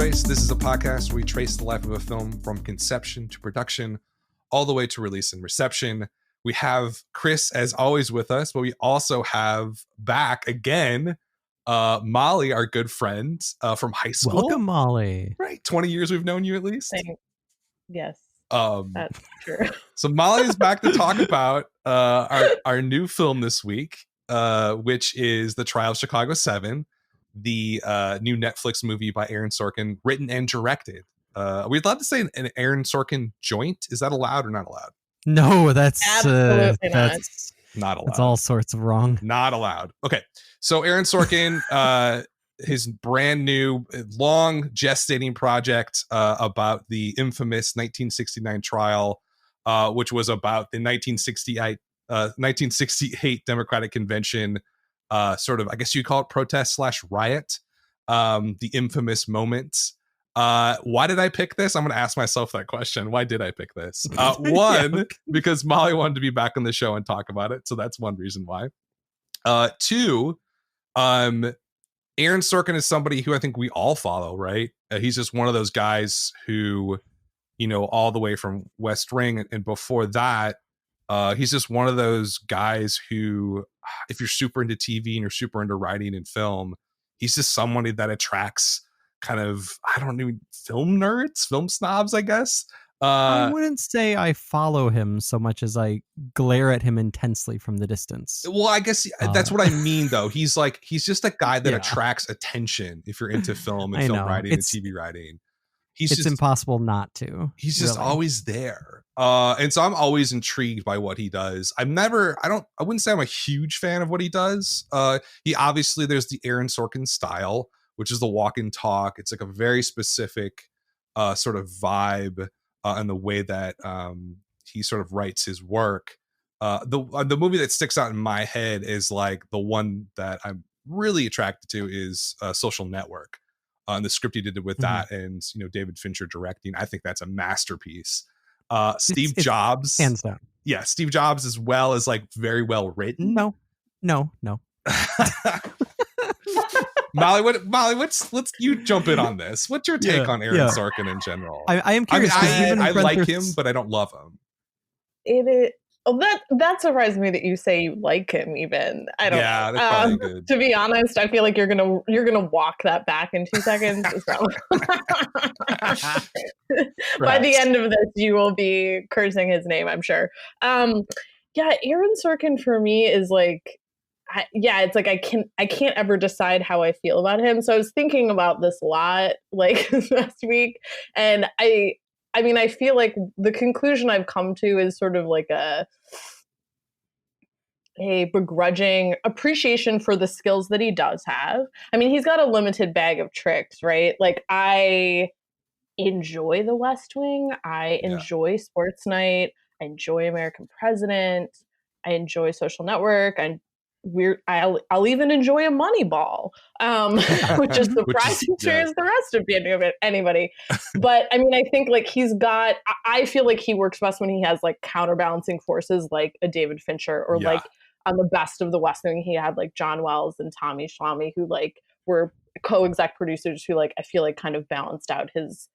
Trace. This is a podcast where we trace the life of a film from conception to production, all the way to release and reception. We have Chris, as always, with us, but we also have back again Molly, our good friend from high school. Welcome, Molly. Right, 20 years we've known you at least. Yes, that's true. So Molly is back to talk about our new film this week, which is The Trial of Chicago 7, the new Netflix movie by Aaron Sorkin, written and directed. We'd love to say an Aaron Sorkin joint. Is that allowed or not allowed? No, that's Absolutely not allowed. It's all sorts of wrong. Not allowed. Okay, so Aaron Sorkin, his brand new, long gestating project about the infamous 1969 trial, which was about the 1968 Democratic Convention, sort of, I guess you call it protest / riot, the infamous moments. Why did I pick this? I'm going to ask myself that question. Why did I pick this? One, because Molly wanted to be back on the show and talk about it, so that's one reason why. Two, Aaron Sorkin is somebody who I think we all follow, right? He's just one of those guys who, you know, all the way from West Wing and before that, he's just one of those guys who, if you're super into TV and you're super into writing and film, he's just somebody that attracts kind of, I don't know, film nerds, film snobs, I guess. I wouldn't say I follow him so much as I glare at him intensely from the distance. Well, I guess that's what I mean, though. He's just a guy that attracts attention if you're into film and film writing and TV writing. It's just impossible not to. He's just always there. And so I'm always intrigued by what he does. I wouldn't say I'm a huge fan of what he does. He obviously, there's the Aaron Sorkin style, which is the walk and talk. It's like a very specific sort of vibe and the way that he sort of writes his work. The movie that sticks out in my head is like the one that I'm really attracted to is Social Network. And the script he did with that, and you know, David Fincher directing, I think that's a masterpiece. Steve Jobs, hands down. Yeah, Steve Jobs as well is like very well written. No. Molly, let's you jump in on this. What's your take on Aaron Sorkin in general? I am curious. I like him, but I don't love him. It is. Oh, that surprised me that you say you like him. Even I don't. Yeah, that's probably good. To be honest, I feel like you're gonna walk that back in 2 seconds. So. By the end of this, you will be cursing his name, I'm sure. Aaron Sorkin for me is like, it's like I can't ever decide how I feel about him. So I was thinking about this a lot, like last week, and I mean, I feel like the conclusion I've come to is sort of like a begrudging appreciation for the skills that he does have. I mean, he's got a limited bag of tricks, right? Like, I enjoy The West Wing. I enjoy Sports Night. I enjoy American President. I enjoy Social Network. I'll even enjoy a Moneyball, which is surprising to the rest of anybody. But I mean, I think like I feel like he works best when he has like counterbalancing forces like a David Fincher or like on the best of the West Wing, he had like John Wells and Tommy Schlamme, who like were co-exec producers who like I feel like kind of balanced out his,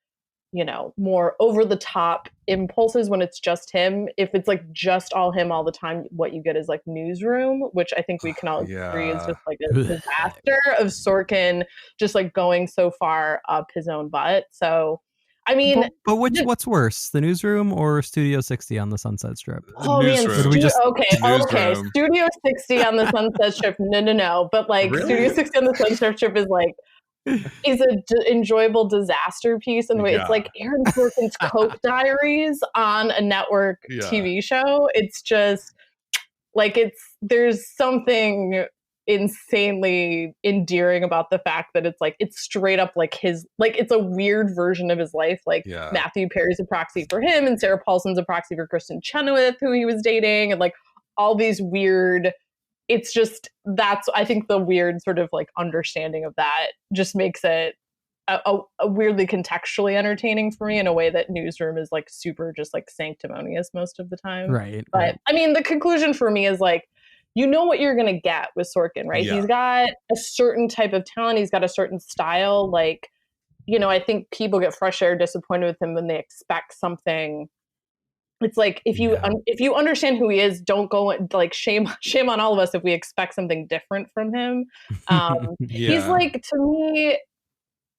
you know, more over the top impulses when it's just him. If it's like just all him all the time, what you get is like Newsroom, which I think we can all agree is just like a disaster of Sorkin just like going so far up his own butt. So, I mean, but what's worse, the Newsroom or Studio 60 on the Sunset Strip? Oh man, okay. Studio 60 on the Sunset Strip, no. But like Studio 60 on the Sunset Strip is like, is an enjoyable disaster piece in the way it's like Aaron Sorkin's Coke Diaries on a network TV show. It's just like there's something insanely endearing about the fact that it's like it's straight up like his, like it's a weird version of his life. Like Matthew Perry's a proxy for him and Sarah Paulson's a proxy for Kristen Chenoweth, who he was dating, and like all these weird, it's just, that's, I think the weird sort of like understanding of that just makes it a weirdly contextually entertaining for me in a way that Newsroom is like super just like sanctimonious most of the time. Right. But I mean, the conclusion for me is like, you know what you're going to get with Sorkin, right? Yeah. He's got a certain type of talent. He's got a certain style. Like, I think people get frustrated or disappointed with him when they expect something. It's like, if you understand who he is, don't go, like, shame on all of us if we expect something different from him. He's like, to me,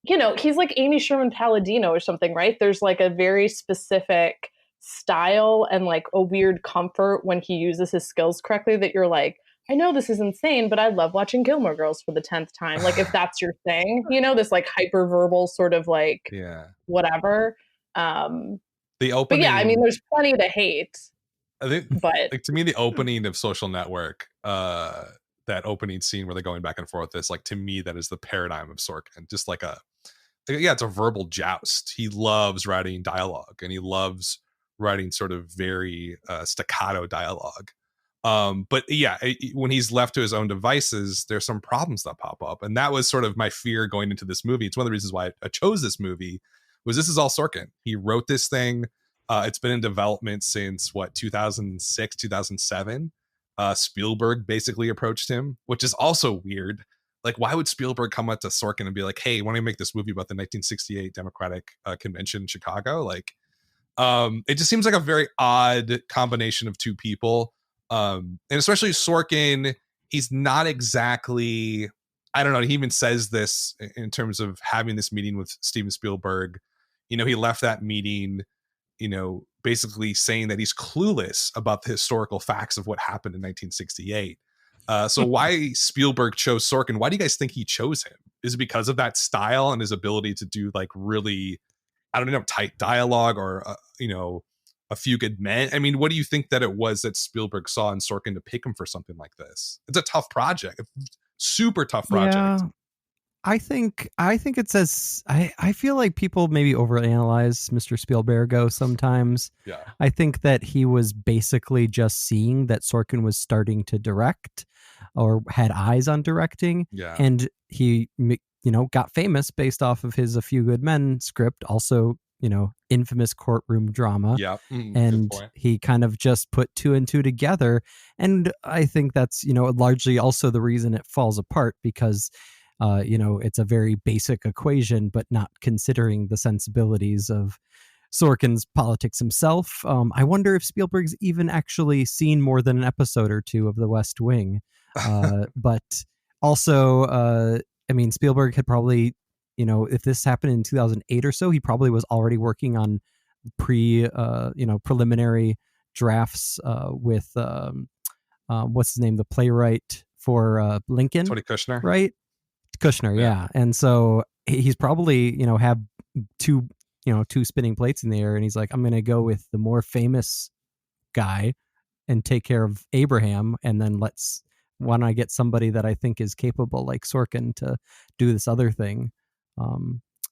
he's like Amy Sherman Palladino or something, right? There's like a very specific style and like a weird comfort when he uses his skills correctly that you're like, I know this is insane, but I love watching Gilmore Girls for the 10th time. Like, if that's your thing, this like hyperverbal sort of like whatever. The opening, but yeah, I mean, there's plenty to hate. I think, but like, to me, the opening of Social Network, that opening scene where they're going back and forth, is like, to me, that is the paradigm of Sorkin. Just like it's a verbal joust. He loves writing dialogue, and he loves writing sort of very staccato dialogue. But yeah, when he's left to his own devices, there's some problems that pop up, and that was sort of my fear going into this movie. It's one of the reasons why I chose this movie. Was this is all Sorkin. He wrote this thing. It's been in development since 2006, 2007. Spielberg basically approached him, which is also weird. Like, why would Spielberg come up to Sorkin and be like, "Hey, why don't you make this movie about the 1968 Democratic Convention in Chicago?" Like, it just seems like a very odd combination of two people. And especially Sorkin, he's not exactly, I don't know, he even says this in terms of having this meeting with Steven Spielberg. He left that meeting, basically saying that he's clueless about the historical facts of what happened in 1968. So why Spielberg chose Sorkin? Why do you guys think he chose him? Is it because of that style and his ability to do like really, I don't know, tight dialogue, or A Few Good Men? I mean, what do you think that it was that Spielberg saw in Sorkin to pick him for something like this? It's a tough project, super tough project. Yeah, I think it says, I feel like people maybe overanalyze Mr. Spielberg sometimes. Yeah. I think that he was basically just seeing that Sorkin was starting to direct or had eyes on directing. Yeah. And he, got famous based off of his A Few Good Men script, also, infamous courtroom drama. Yeah. And he kind of just put two and two together. And I think that's, largely also the reason it falls apart, because it's a very basic equation, but not considering the sensibilities of Sorkin's politics himself. I wonder if Spielberg's even actually seen more than an episode or two of The West Wing. But also, I mean, Spielberg had probably, if this happened in 2008 or so, he probably was already working on preliminary drafts with what's his name, the playwright for Lincoln, Tony Kushner, right? Kushner, yeah. And so he's probably, have two spinning plates in the air, and he's like, I'm going to go with the more famous guy and take care of Abraham, and then why don't I get somebody that I think is capable, like Sorkin, to do this other thing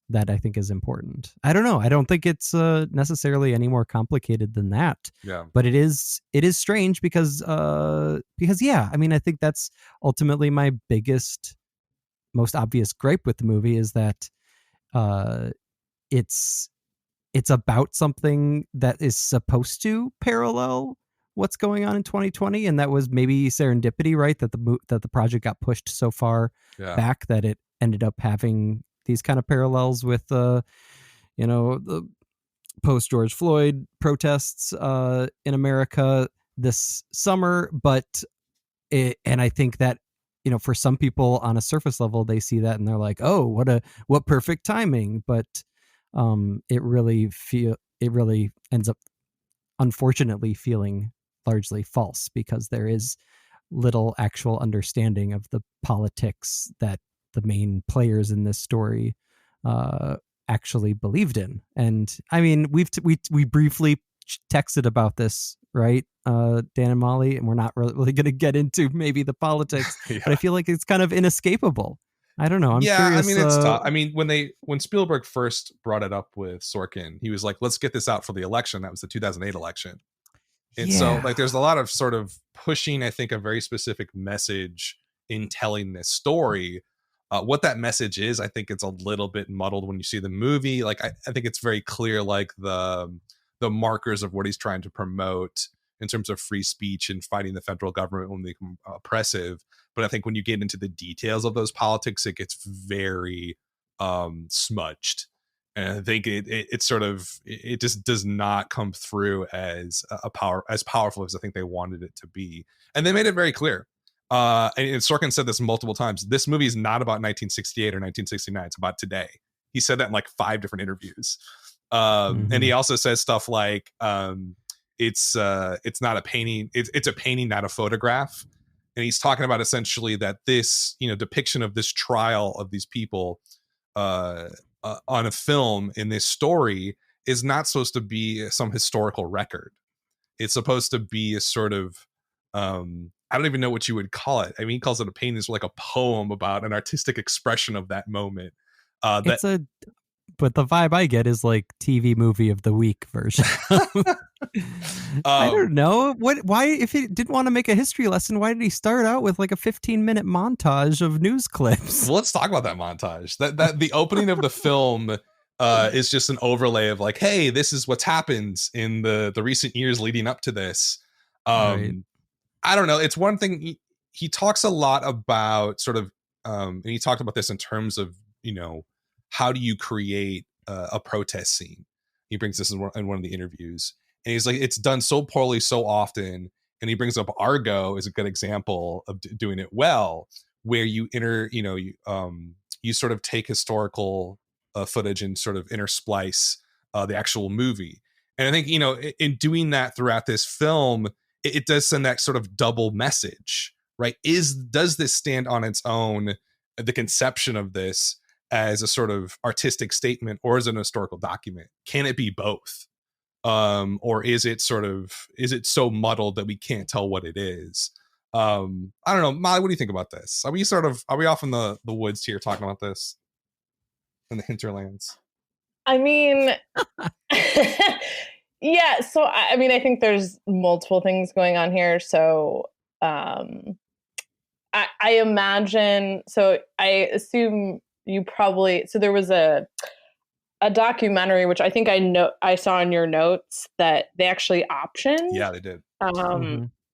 that I think is important. I don't know. I don't think it's necessarily any more complicated than that. Yeah. But it is strange because yeah, I mean, I think that's ultimately my biggest, most obvious gripe with the movie, is that it's about something that is supposed to parallel what's going on in 2020, and that was maybe serendipity, right? That the project got pushed so far back that it ended up having these kind of parallels with the post George Floyd protests in America this summer. And I think that, for some people on a surface level, they see that and they're like, oh, what perfect timing. But it really ends up, unfortunately, feeling largely false, because there is little actual understanding of the politics that the main players in this story actually believed in. And I mean, we briefly texted about this, right, Dan and Molly, and we're not really going to get into maybe the politics, but I feel like it's kind of inescapable. I don't know. I'm curious. I mean, it's tough. I mean, when Spielberg first brought it up with Sorkin, he was like, let's get this out for the election. That was the 2008 election. And so, like, there's a lot of sort of pushing, I think, a very specific message in telling this story. What that message is, I think it's a little bit muddled when you see the movie. Like, I think it's very clear, like, the markers of what he's trying to promote in terms of free speech and fighting the federal government when they become oppressive. But I think when you get into the details of those politics, it gets very smudged. And I think it sort of it just does not come through as as powerful as I think they wanted it to be. And they made it very clear. And Sorkin said this multiple times. This movie is not about 1968 or 1969. It's about today. He said that in like 5 different interviews. And he also says stuff like it's not a painting. It's a painting, not a photograph. And he's talking about essentially that this, depiction of this trial of these people on a film in this story is not supposed to be some historical record. It's supposed to be a sort of I don't even know what you would call it. I mean, he calls it a painting. It's like a poem about an artistic expression of that moment. But the vibe I get is like TV movie of the week version. I don't know why, if he didn't want to make a history lesson, why did he start out with like a 15-minute montage of news clips? Well, let's talk about that montage. That the opening of the film is just an overlay of like, hey, this is what's happened in the recent years leading up to this. Right. I don't know. It's one thing he talks a lot about sort of, and he talked about this in terms of, how do you create a protest scene? He brings this in one of the interviews, and he's like, it's done so poorly so often. And he brings up Argo as a good example of doing it well, where you you sort of take historical footage and sort of intersplice the actual movie. And I think, in doing that throughout this film, it does send that sort of double message, right? Does this stand on its own, the conception of this, as a sort of artistic statement, or as an historical document? Can it be both? Or is it so muddled that we can't tell what it is? I don't know. Molly, what do you think about this? Are we off in the woods here talking about this in the hinterlands? I mean, yeah. So, I mean, I think there's multiple things going on here. So, I imagine, so I assume you probably, so there was a documentary, which I think I saw in your notes, that they actually optioned. Yeah, they did.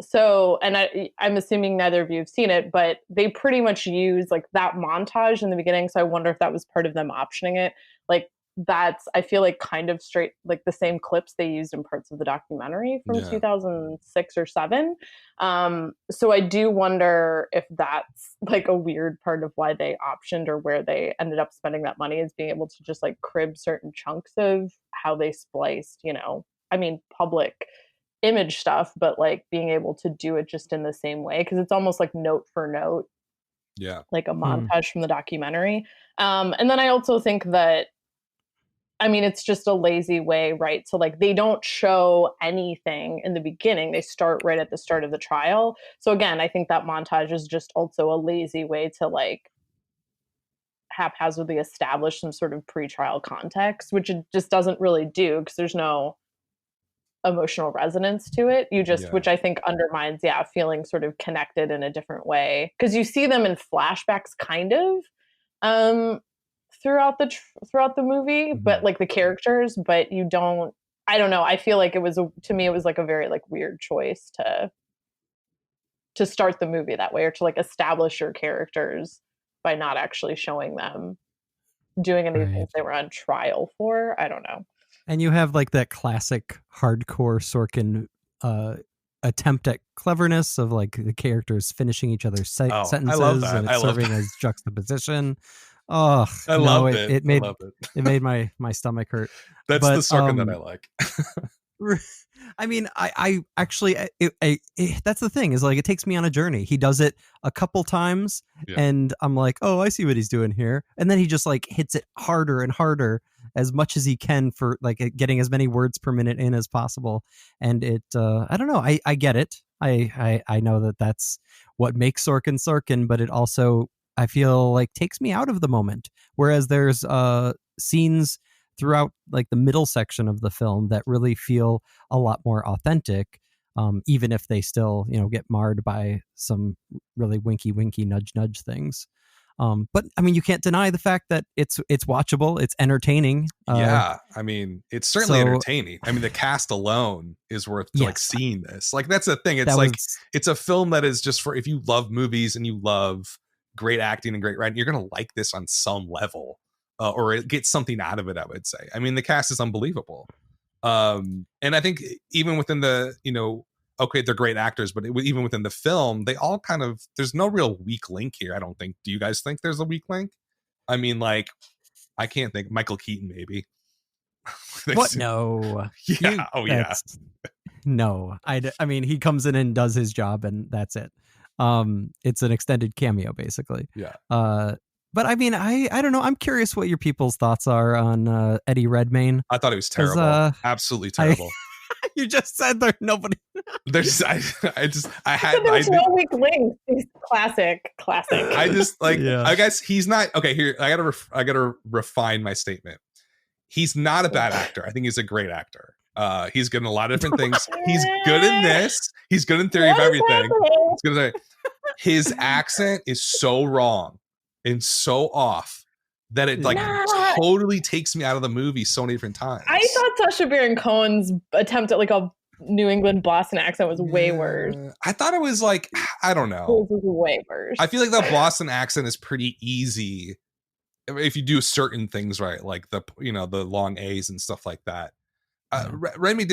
So, and I'm assuming neither of you have seen it, but they pretty much use like that montage in the beginning. So I wonder if that was part of them optioning it. Like that's, I feel like kind of straight, like the same clips they used in parts of the documentary from 2006 or 7. So I do wonder if that's like a weird part of why they optioned, or where they ended up spending that money, is being able to just like crib certain chunks of how they spliced, I mean, public image stuff, but like being able to do it just in the same way, because it's almost like note for note, like a montage from the documentary. And then I also think that, I mean, it's just a lazy way, right? So like they don't show anything in the beginning. They start right at the start of the trial. So again, I think that montage is just also a lazy way to like haphazardly establish some sort of pre-trial context, which it just doesn't really do, because there's no emotional resonance to it. Which I think undermines, feeling sort of connected in a different way. Because you see them in flashbacks kind of, throughout the movie, but like the characters, but you don't, I don't know. I feel like to me, it was like a very like weird choice to start the movie that way, or to like establish your characters by not actually showing them doing anything they were on trial for. I don't know. And you have like that classic hardcore Sorkin attempt at cleverness of like the characters finishing each other's sentences, and it's serving as juxtaposition. Oh, I loved it. It made my stomach hurt. That's the Sorkin that I like. I mean, I actually, that's the thing, is like, it takes me on a journey. He does it a couple times and I'm like, oh, I see what he's doing here. And then he just like hits it harder and harder as much as he can for like getting as many words per minute in as possible. And it, I don't know. I get it. I know that that's what makes Sorkin, but it also, I feel like, takes me out of the moment. Whereas there's scenes throughout like the middle section of the film that really feel a lot more authentic, even if they still, get marred by some really winky nudge things. But I mean, you can't deny the fact that it's watchable, it's entertaining. I mean, it's certainly entertaining. I mean, the cast alone is worth like seeing this. Like, that's the thing. It's it's a film that is just for, if you love movies and you love great acting and great writing, you're gonna like this on some level. or get something out of it, I would say. I mean, the cast is unbelievable. And I think even within the, okay, they're great actors, but even within the film, they all kind of, there's no real weak link here, I don't think. Do you guys think there's a weak link? I mean, like, I can't think. Michael Keaton, maybe. What? No. Yeah. No. I mean, he comes in and does his job, and that's it. It's an extended cameo, basically. Yeah. But I mean, I don't know. I'm curious what your people's thoughts are on Eddie Redmayne. I thought he was terrible. Absolutely terrible. You just said there's nobody. There's there's no weak links. He's classic. I just I guess he's not okay. Here, I gotta refine my statement. He's not a bad actor. I think he's a great actor. He's good in a lot of different things. He's good in this. He's good in theory of everything. His accent is so wrong and so off that it totally takes me out of the movie so many different times. I thought Sacha Baron Cohen's attempt at a New England Boston accent was way worse. I thought it was I don't know. It was way worse. I feel like the Boston accent is pretty easy if you do certain things right, like the long A's and stuff like that. Remy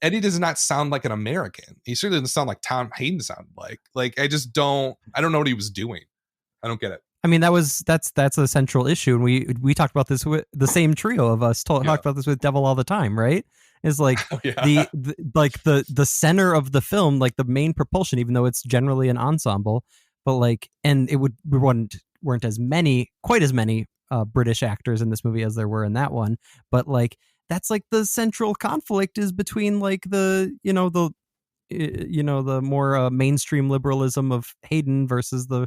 Eddie does not sound like an American. He certainly doesn't sound like Tom Hayden sounded like. I don't know what he was doing. I don't get it. I mean, that's a central issue, and we talked about this with the same trio of us. Talked about this with Devil All the Time, right? Is the center of the film, like the main propulsion, even though it's generally an ensemble, but and weren't quite as many British actors in this movie as there were in that one, but that's the central conflict is between the more mainstream liberalism of Hayden versus the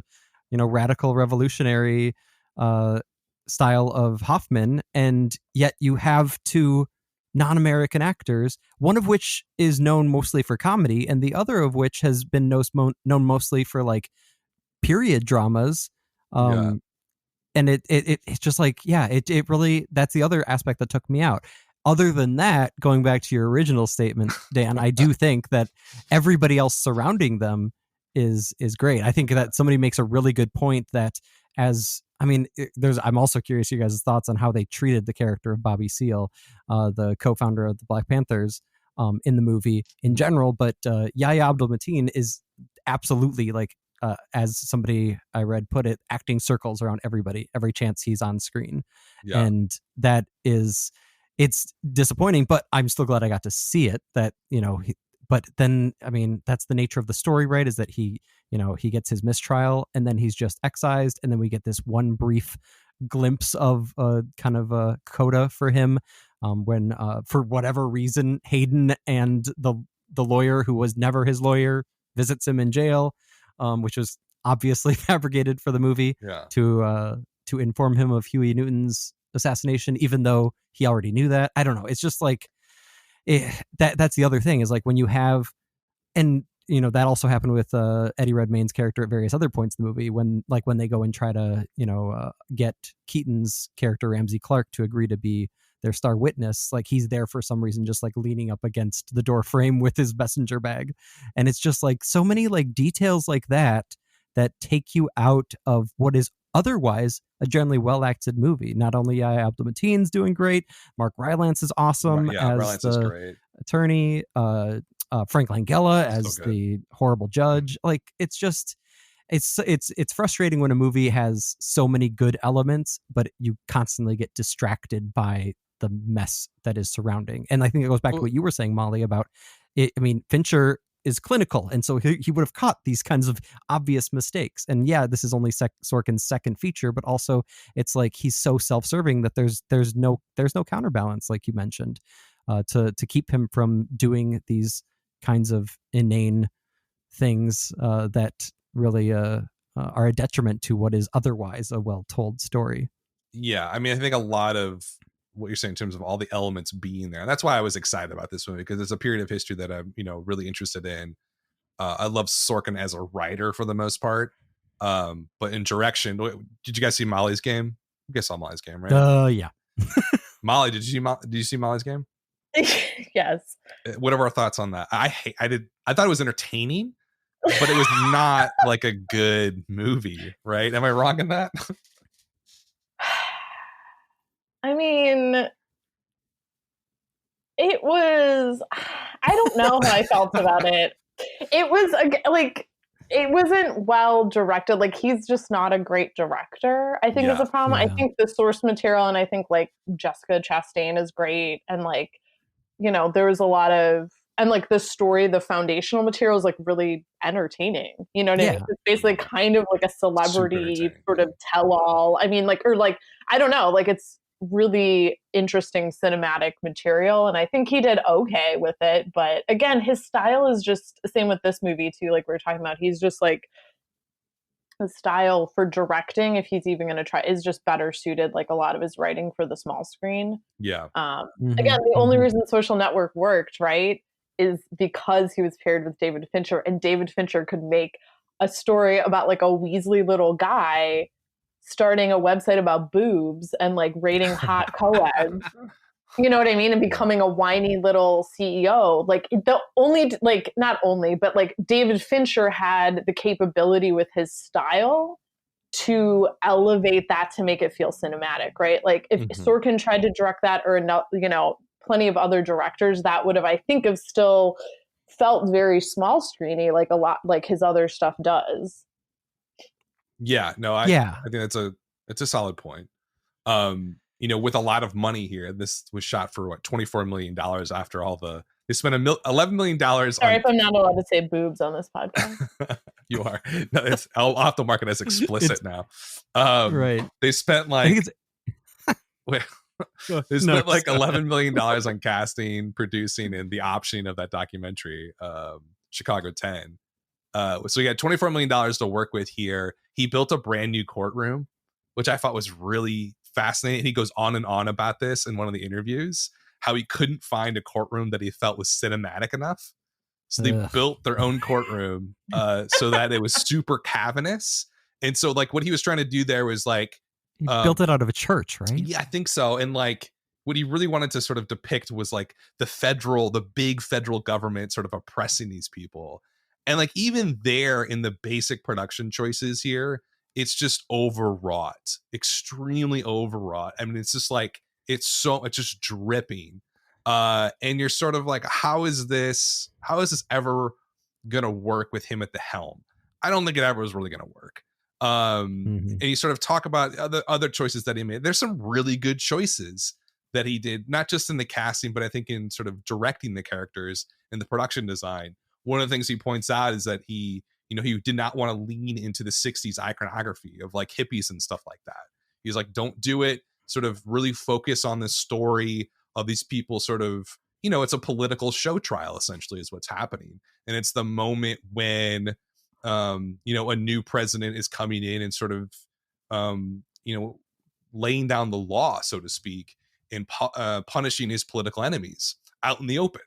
radical revolutionary style of Hoffman, and yet you have two non-American actors, one of which is known mostly for comedy, and the other of which has been known mostly for period dramas. And it's just it really, that's the other aspect that took me out. Other than that, going back to your original statement, Dan, I do think that everybody else surrounding them is great. I think that somebody makes a really good point that I'm also curious your guys' thoughts on how they treated the character of Bobby Seale, the co-founder of the Black Panthers, in the movie in general. But Yahya Abdul-Mateen is absolutely as somebody I read put it, acting circles around everybody every chance he's on screen. Yeah. And that it's disappointing, but I'm still glad I got to see it. That but then, I mean, that's the nature of the story, right? Is that he gets his mistrial and then he's just excised. And then we get this one brief glimpse of kind of a coda for him when, for whatever reason, Hayden and the lawyer who was never his lawyer visits him in jail, which was obviously fabricated for the movie to inform him of Huey Newton's assassination, even though he already knew that. I don't know. It's just that's the other thing is when you have, and that also happened with Eddie Redmayne's character at various other points in the movie when they go and try to get Keaton's character Ramsey Clark to agree to be their star witness. He's there for some reason just leaning up against the door frame with his messenger bag, and it's just so many details like that take you out of what is otherwise a generally well-acted movie. Not only Abdul-Mateen's doing great, Mark Rylance is awesome as Rylance the attorney, Frank Langella as the horrible judge. It's just it's frustrating when a movie has so many good elements, but you constantly get distracted by the mess that is surrounding. And I think it goes back to what you were saying, Molly, about it. I mean, Fincher is clinical, and so he would have caught these kinds of obvious mistakes. And this is only Sorkin's second feature, but also it's he's so self-serving that there's no counterbalance, like you mentioned, to keep him from doing these kinds of inane things that really are a detriment to what is otherwise a well-told story. Yeah, I mean, I think a lot of what you're saying in terms of all the elements being there. And that's why I was excited about this movie, because it's a period of history that I'm, really interested in. I love Sorkin as a writer for the most part. But in direction, did you guys see Molly's Game? You guys saw Molly's Game, right? Yeah. Molly, did you see Molly's Game? Yes. What are our thoughts on that? I thought it was entertaining, but it was not a good movie, right? Am I wrong in that? I mean, it was, I don't know how I felt about it. It was like, it wasn't well directed. Like, he's just not a great director, I think is a problem. I think the source material, and I think like Jessica Chastain is great. And like, there was a lot of, and like the story, the foundational material is like really entertaining. You know what I mean? It's basically kind of like a celebrity sort of tell-all. I mean, like, or like, I don't know, like it's really interesting cinematic material. And I think he did okay with it. But again, his style is just the same with this movie too. Like we were talking about, he's just like, the style for directing, if he's even going to try, is just better suited, like a lot of his writing, for the small screen. Yeah. Again, the only reason Social Network worked, right, is because he was paired with David Fincher, and David Fincher could make a story about like a Weasley little guy starting a website about boobs and like rating hot co-eds. You know what I mean? And becoming a whiny little CEO. Like the only, like not only, but like David Fincher had the capability with his style to elevate that to make it feel cinematic, right? Like if Sorkin tried to direct that, or plenty of other directors, that would have, I think, have still felt very small screeny, like a lot like his other stuff does. Yeah, no, I think it's a solid point. With a lot of money here, this was shot for what, $24 million after all they spent $11 million. Sorry if I'm not allowed to say boobs on this podcast. You are. No, I'll have to mark it as explicit now. Right. They spent like they spent like $11 million on casting, producing, and the optioning of that documentary, Chicago 10. So he had $24 million to work with here. He built a brand new courtroom, which I thought was really fascinating. He goes on and on about this in one of the interviews, how he couldn't find a courtroom that he felt was cinematic enough. So they built their own courtroom so that it was super cavernous. And so like what he was trying to do there was like, he built it out of a church, right? Yeah, I think so. And like what he really wanted to sort of depict was like the big federal government sort of oppressing these people. And like even there in the basic production choices here, it's just overwrought, extremely overwrought. I mean, it's just like, it's just dripping. And you're sort of like, how is this ever going to work with him at the helm? I don't think it ever was really going to work. And you sort of talk about other choices that he made. There's some really good choices that he did, not just in the casting, but I think in sort of directing the characters and the production design. One of the things he points out is that he did not want to lean into the 60s iconography of like hippies and stuff like that. He's like, don't do it. Sort of really focus on this story of these people sort of, it's a political show trial, essentially, is what's happening. And it's the moment when, a new president is coming in and sort of, laying down the law, so to speak, and punishing his political enemies out in the open.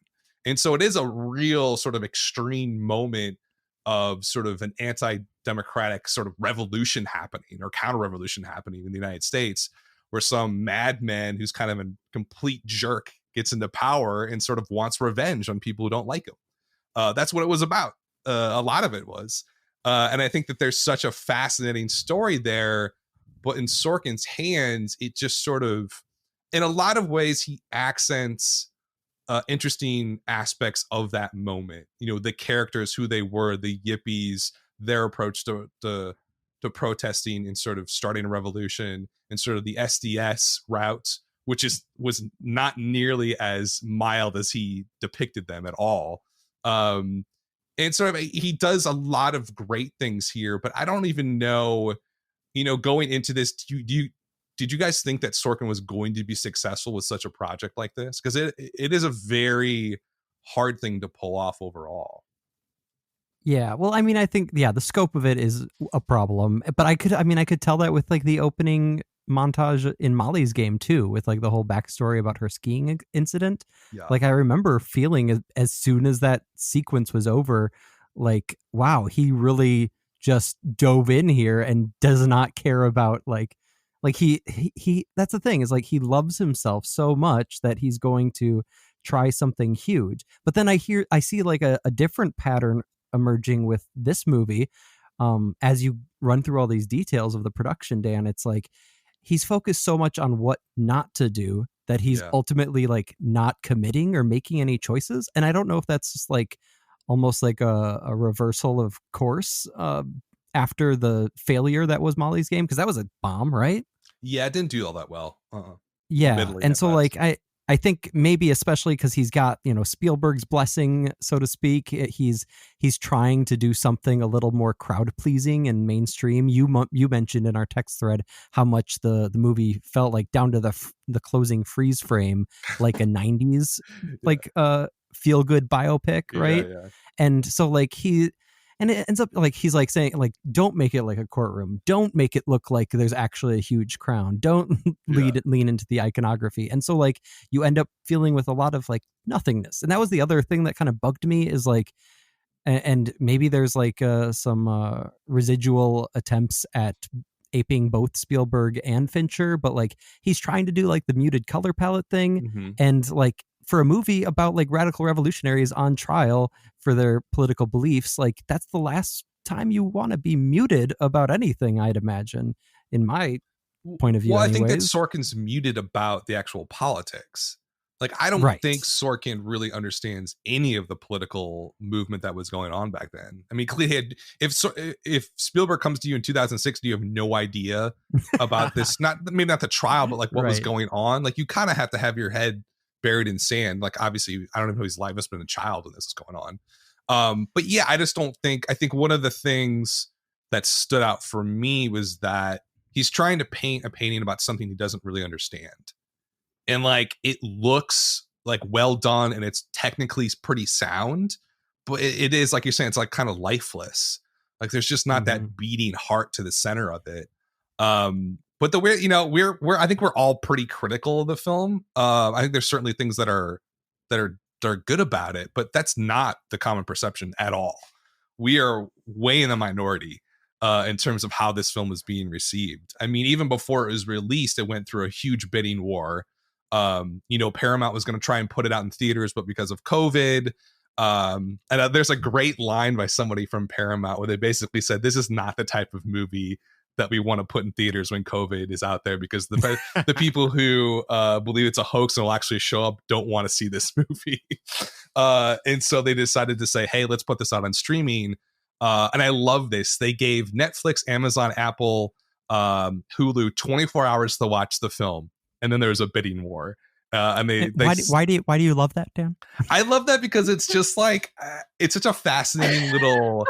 And so it is a real sort of extreme moment of sort of an anti-democratic sort of revolution happening, or counter-revolution happening in the United States, where some madman who's kind of a complete jerk gets into power and sort of wants revenge on people who don't like him. That's what it was about. A lot of it was. And I think that there's such a fascinating story there, but in Sorkin's hands, it just sort of, in a lot of ways, he accents interesting aspects of that moment. The characters, who they were, the yippies, their approach to protesting and sort of starting a revolution, and sort of the SDS route, which was not nearly as mild as he depicted them at all. And sort of he does a lot of great things here, but I don't even know, going into this, did you guys think that Sorkin was going to be successful with such a project like this? Because it is a very hard thing to pull off overall. Yeah, well, I mean, I think, the scope of it is a problem, but I could tell that with like the opening montage in Molly's Game too, with like the whole backstory about her skiing incident. Yeah. Like I remember feeling as soon as that sequence was over, like, wow, he really just dove in here and does not care about like he that's the thing, is like he loves himself so much that he's going to try something huge. But then I see like a different pattern emerging with this movie. As you run through all these details of the production, Dan, it's like he's focused so much on what not to do that he's Yeah. ultimately like not committing or making any choices. And I don't know if that's just like almost like a reversal of course after the failure that was Molly's Game, because that was a bomb, right? Yeah, it didn't do all that well. Yeah. Middling And at so best. like I think maybe especially because he's got, you know, Spielberg's blessing, so to speak. He's trying to do something a little more crowd pleasing and mainstream. You mentioned in our text thread how much the movie felt like, down to the closing freeze frame, like a 90s Yeah. like feel good biopic, Yeah, right? yeah. And so like and it ends up like he's like saying like, don't make it like a courtroom, don't make it look like there's actually a huge crown, don't Yeah. lean into the iconography. And so like you end up feeling with a lot of like nothingness. And that was the other thing that kind of bugged me, is like, and maybe there's like some residual attempts at aping both Spielberg and Fincher, but like he's trying to do like the muted color palette thing. Mm-hmm. And like for a movie about like radical revolutionaries on trial for their political beliefs, like that's the last time you want to be muted about anything, I'd imagine, in my point of view Well, I think that anyways. Sorkin's muted about the actual politics. Like, I don't Right. think Sorkin really understands any of the political movement that was going on back then. I mean, clearly, if Spielberg comes to you in 2006, do you have no idea about this? Maybe not the trial, but like what was Right. going on. Like, you kind of have to have your head buried in sand. Like, obviously, I don't know who's live. Must have been a child when this is going on. But yeah, I just don't think. I think one of the things that stood out for me was that he's trying to paint a painting about something he doesn't really understand. And like, it looks like well done and it's technically pretty sound, but it is, like you're saying, it's like kind of lifeless. Like there's just not that beating heart to the center of it. But the way, you know, I think we're all pretty critical of the film. I think there's certainly things that are good about it, but that's not the common perception at all. We are way in the minority in terms of how this film was being received. I mean, even before it was released, it went through a huge bidding war. You know, Paramount was going to try and put it out in theaters, but because of COVID, and there's a great line by somebody from Paramount where they basically said, this is not the type of movie that we want to put in theaters when COVID is out there, because the people who believe it's a hoax and will actually show up don't want to see this movie. And so they decided to say, hey, let's put this out on streaming. And I love this. They gave Netflix, Amazon, Apple, Hulu 24 hours to watch the film. And then there was a bidding war. And why do you love that, Dan? I love that because it's just like, it's such a fascinating little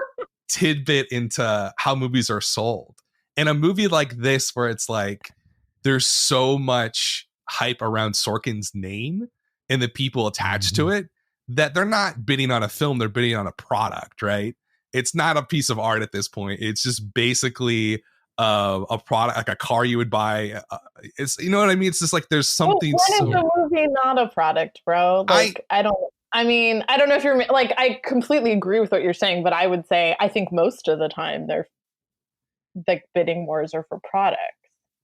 tidbit into how movies are sold. And a movie like this, where it's like, there's so much hype around Sorkin's name and the people attached to it, that they're not bidding on a film, they're bidding on a product, right? It's not a piece of art at this point. It's just basically a product, like a car you would buy. It's, you know what I mean? It's just like, there's something. When is the movie not a product, bro? Like, I don't know if you're like, I completely agree with what you're saying, but I would say, I think most of the time they're like bidding wars are for products.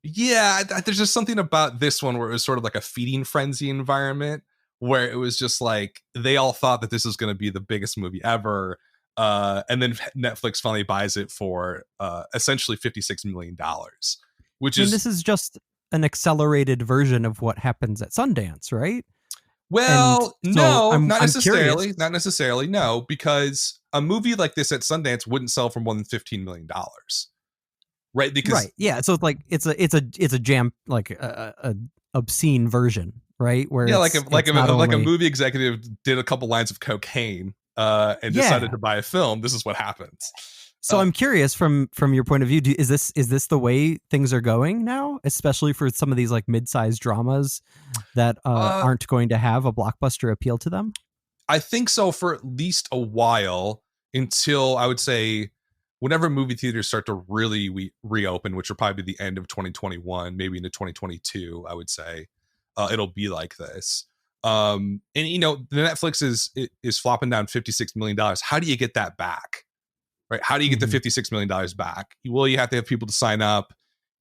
Yeah, there's just something about this one where it was sort of like a feeding frenzy environment, where it was just like, they all thought that this was going to be the biggest movie ever. And then Netflix finally buys it for essentially $56 million, which is, this is just an accelerated version of what happens at Sundance, right? Well, so no, I'm not necessarily. curious. Not necessarily, no, because a movie like this at Sundance wouldn't sell for more than $15 million, right? Because right, yeah. So it's like it's a jam, like a obscene version, right? Where yeah, it's, like only... a movie executive did a couple lines of cocaine and decided to buy a film. This is what happens. So I'm curious, from your point of view, is this the way things are going now, especially for some of these like mid-sized dramas that aren't going to have a blockbuster appeal to them? I think so, for at least a while, until I would say whenever movie theaters start to really reopen, which will probably be the end of 2021, maybe into 2022, I would say it'll be like this. And you know, the Netflix is flopping down $56 million. How do you get that back? Right? How do you get the $56 million back? Well, you have to have people to sign up.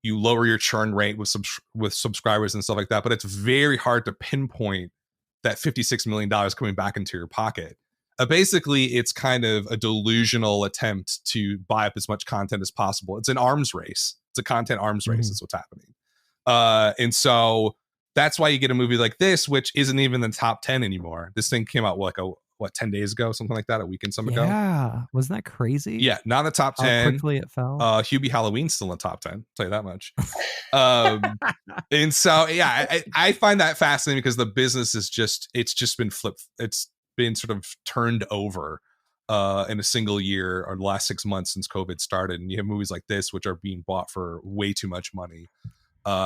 You lower your churn rate with subscribers and stuff like that. But it's very hard to pinpoint that $56 million coming back into your pocket. Basically, it's kind of a delusional attempt to buy up as much content as possible. It's an arms race. It's a content arms race is what's happening. And so that's why you get a movie like this, which isn't even in the top 10 anymore. This thing came out like 10 days ago, something like that, a week and some ago. Yeah, wasn't that crazy? Yeah, not in the top 10. How quickly it fell. Hubie Halloween's still in the top 10. I'll tell you that much. And so I find that fascinating because the business is it's been flipped. It's been sort of turned over in a single year or the last 6 months since COVID started. And you have movies like this, which are being bought for way too much money,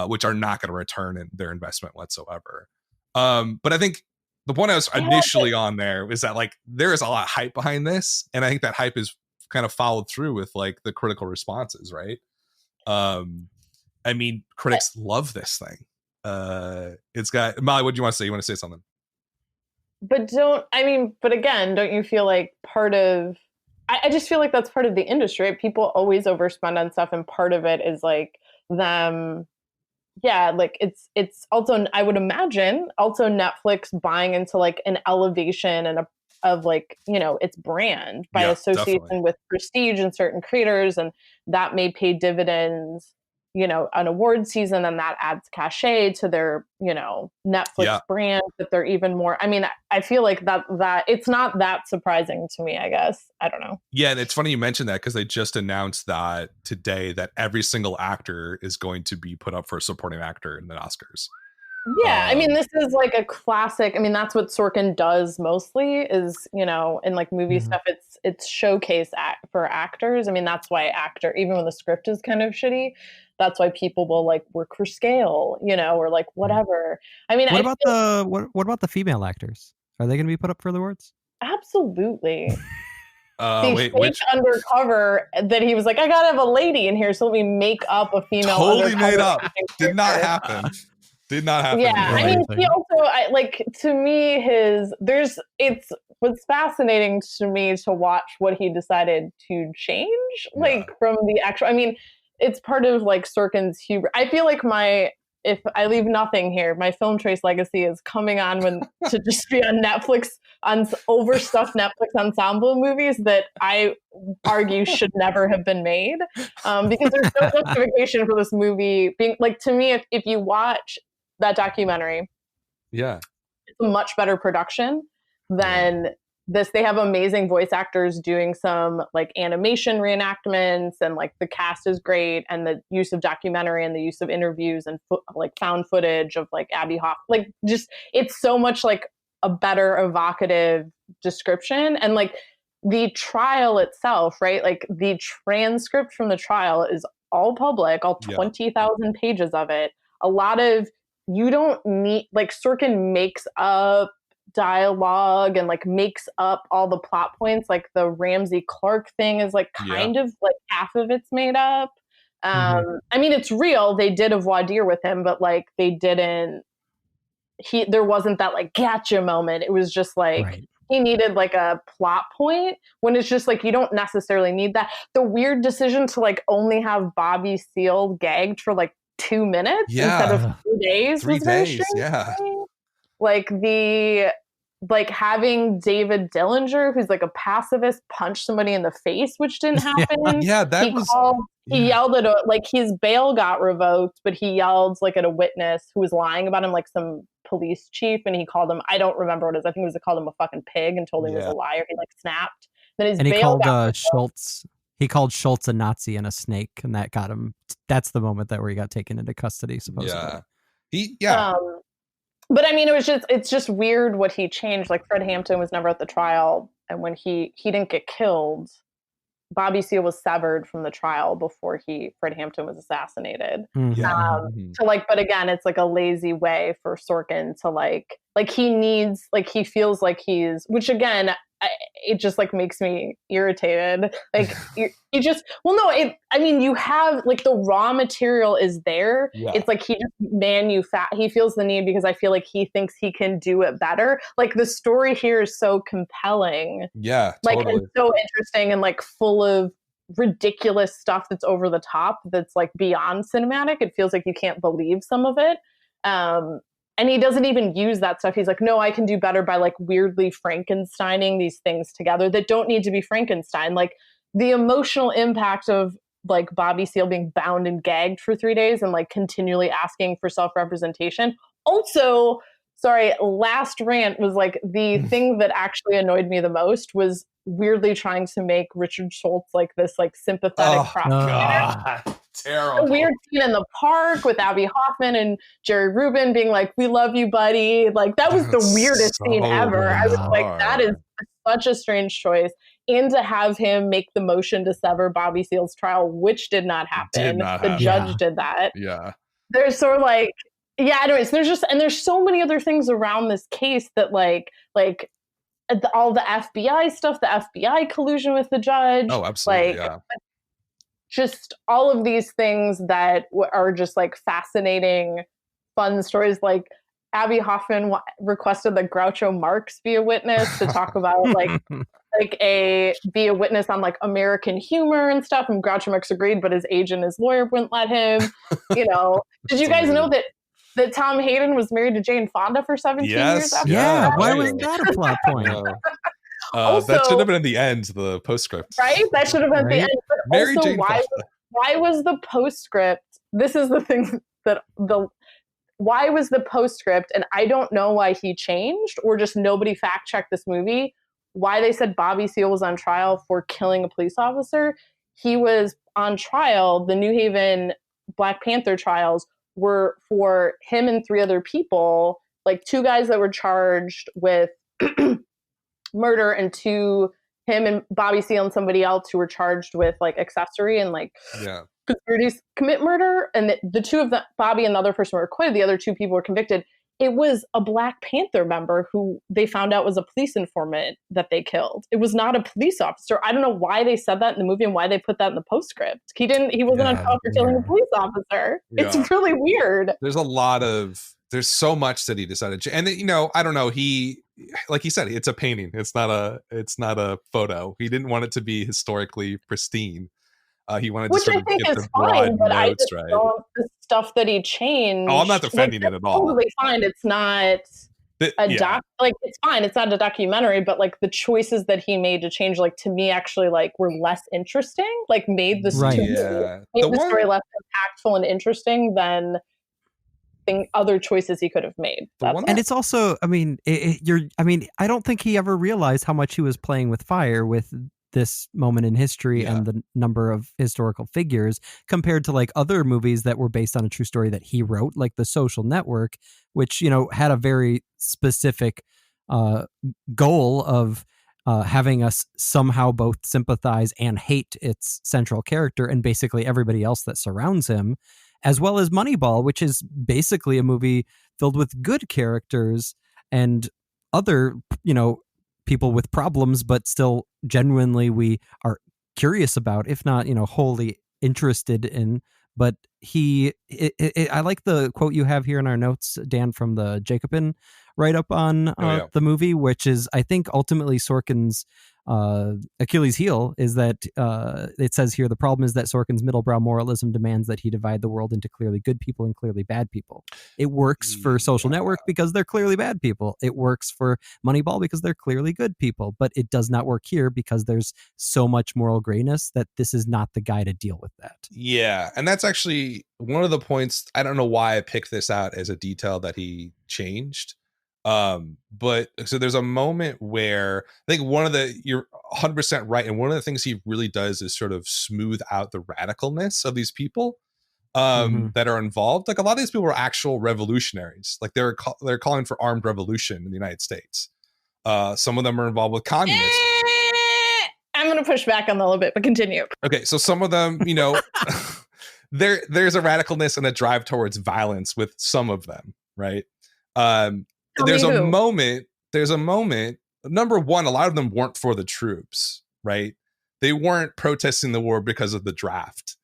which are not going to return their investment whatsoever. But I think the point I was initially on there is that like there is a lot of hype behind this, and I think that hype is kind of followed through with like the critical responses, right? I mean, critics love this thing. It's got Molly. What do you want to say? You want to say something? But again, don't you feel like part of? I just feel like that's part of the industry. Right? People always overspend on stuff, and part of it is like them. Yeah, like it's also, I would imagine, also Netflix buying into like an elevation and of like, you know, its brand by association definitely. With prestige and certain creators, and that may pay dividends, you know, an award season, and that adds cachet to their, you know, Netflix brand, that they're even more. I mean, I feel like that it's not that surprising to me, I guess. I don't know. Yeah, and it's funny you mentioned that because they just announced that today that every single actor is going to be put up for a supporting actor in the Oscars. Yeah, I mean, this is like a classic. I mean, that's what Sorkin does mostly is, you know, in like movie stuff, it's showcase for actors. I mean, that's why even when the script is kind of shitty, that's why people will like work for scale, you know, or like whatever. I mean, what about the female actors? Are they going to be put up for the awards? Absolutely. Which undercover that he was like, I gotta have a lady in here, so let me make up a female. Totally made up. Did not happen. Did not happen. Yeah, I mean, he also, to me, what's fascinating to me to watch what he decided to change, from the actual. I mean, it's part of like Sorkin's hubris. I feel like if I leave nothing here, my Film Trace legacy is coming on to just be on Netflix, on overstuffed Netflix ensemble movies that I argue should never have been made, because there's no justification for this movie being like, to me, if you watch that documentary, it's a much better production than this. They have amazing voice actors doing some like animation reenactments, and like the cast is great, and the use of documentary and the use of interviews and like found footage of like Abby Hoff, like just it's so much like a better evocative description. And like the trial itself, right? Like the transcript from the trial is all public, all 20,000 pages of it. A lot of, you don't need, like Sorkin makes up dialogue and like makes up all the plot points. Like the Ramsey Clark thing is like kind of like half of it's made up. I mean, it's real. They did a voir dire with him, but like they didn't, there wasn't that like gotcha moment. It was just like, he needed like a plot point, when it's just like, you don't necessarily need that. The weird decision to like only have Bobby Seale gagged for like 2 minutes instead of 3 days. 3 days, Like having David Dillinger, who's like a pacifist, punch somebody in the face, which didn't happen. He yelled at like his bail got revoked, but he yelled like at a witness who was lying about him, like some police chief, and he called him, I don't remember what it is, I think it was, called him a fucking pig and told him he was a liar. He like snapped. Then his bail got Schultz. He called Schultz a Nazi and a snake, and that got him. That's the moment that where he got taken into custody, supposedly. But I mean, it's just weird what he changed. Like Fred Hampton was never at the trial, and when he didn't get killed, Bobby Seale was severed from the trial before Fred Hampton was assassinated. But again, it's like a lazy way for Sorkin to like he needs, like he feels like he's, which again, it just like makes me irritated. Like you just, I mean, you have like the raw material is there. It's like he just he feels the need because I feel like he thinks he can do it better. Like the story here is so compelling. Like it's so interesting and like full of ridiculous stuff that's over the top, that's like beyond cinematic. It feels like you can't believe some of it. And he doesn't even use that stuff. He's like, no, I can do better by like weirdly Frankensteining these things together that don't need to be Frankenstein. Like the emotional impact of like Bobby Seale being bound and gagged for 3 days and like continually asking for self-representation. Also, sorry, last rant was like the thing that actually annoyed me the most was weirdly trying to make Richard Schultz like this like sympathetic prosecutor. God. Terrible. A weird scene in the park with Abby Hoffman and Jerry Rubin being like, "We love you, buddy." Like that was the weirdest scene ever. I was like, that is such a strange choice. And to have him make the motion to sever Bobby Seale's trial, which did not happen. The judge did that. Yeah. There's sort of like, yeah, anyways, there's so many other things around this case that like all the FBI stuff, the FBI collusion with the judge. Oh, absolutely. Like, just all of these things that are just like fascinating, fun stories. Like Abby Hoffman requested that Groucho Marx be a witness to talk about be a witness on like American humor and stuff. And Groucho Marx agreed, but his agent, his lawyer wouldn't let him. You know, did you guys know that Tom Hayden was married to Jane Fonda for 17 years after that? Yeah, why was that a plot point? Also, that should have been in the end, the postscript. Right? That should have been the end. But Mary also, Jane why was the postscript? This is the thing that why was the postscript, and I don't know why he changed, or just nobody fact checked this movie, why they said Bobby Seale was on trial for killing a police officer. He was on trial. The New Haven Black Panther trials were for him and 3 other people, like 2 guys that were charged with murder, and 2, him and Bobby Seale and somebody else who were charged with like accessory and like conspiracies commit murder. And the 2 of them, Bobby and the other person, were acquitted. The other 2 people were convicted. It was a Black Panther member who they found out was a police informant that they killed. It was not a police officer. I don't know why they said that in the movie and why they put that in the postscript. He wasn't on trial for killing a police officer. Yeah. It's really weird. There's so much that he decided to, and I don't know. He, like he said, it's a painting. It's not a photo. He didn't want it to be historically pristine. He wanted to sort of get the broad but notes, I just right? don't, the stuff that he changed. Oh, I'm not defending it at all. Totally fine. It's not it's fine. It's not a documentary, but like the choices that he made to change, like to me, actually like were less interesting. Like made the story less impactful and interesting than other choices he could have made. And it's also, I mean, I don't think he ever realized how much he was playing with fire with this moment in history and the number of historical figures compared to like other movies that were based on a true story that he wrote, like The Social Network, which, had a very specific goal of having us somehow both sympathize and hate its central character and basically everybody else that surrounds him, as well as Moneyball, which is basically a movie filled with good characters and other, people with problems, but still genuinely we are curious about, if not, wholly interested in. But I like the quote you have here in our notes, Dan, from the Jacobin write-up on the movie, which is, I think, ultimately Sorkin's Achilles heel, is that it says here, the problem is that Sorkin's middlebrow moralism demands that he divide the world into clearly good people and clearly bad people. It works for Social Network because they're clearly bad people. It works for Moneyball because they're clearly good people, but it does not work here because there's so much moral grayness that this is not the guy to deal with that. Yeah, and that's actually one of the points. I don't know why I picked this out as a detail that he changed. But so there's a moment where I think you're 100% right. And one of the things he really does is sort of smooth out the radicalness of these people, that are involved. Like a lot of these people were actual revolutionaries. Like they're calling for armed revolution in the United States. Some of them are involved with communists. I'm going to push back on that a little bit, but continue. Okay. So some of them, there's a radicalness and a drive towards violence with some of them. Right. There's a moment, number one, a lot of them weren't for the troops, right? They weren't protesting the war because of the draft.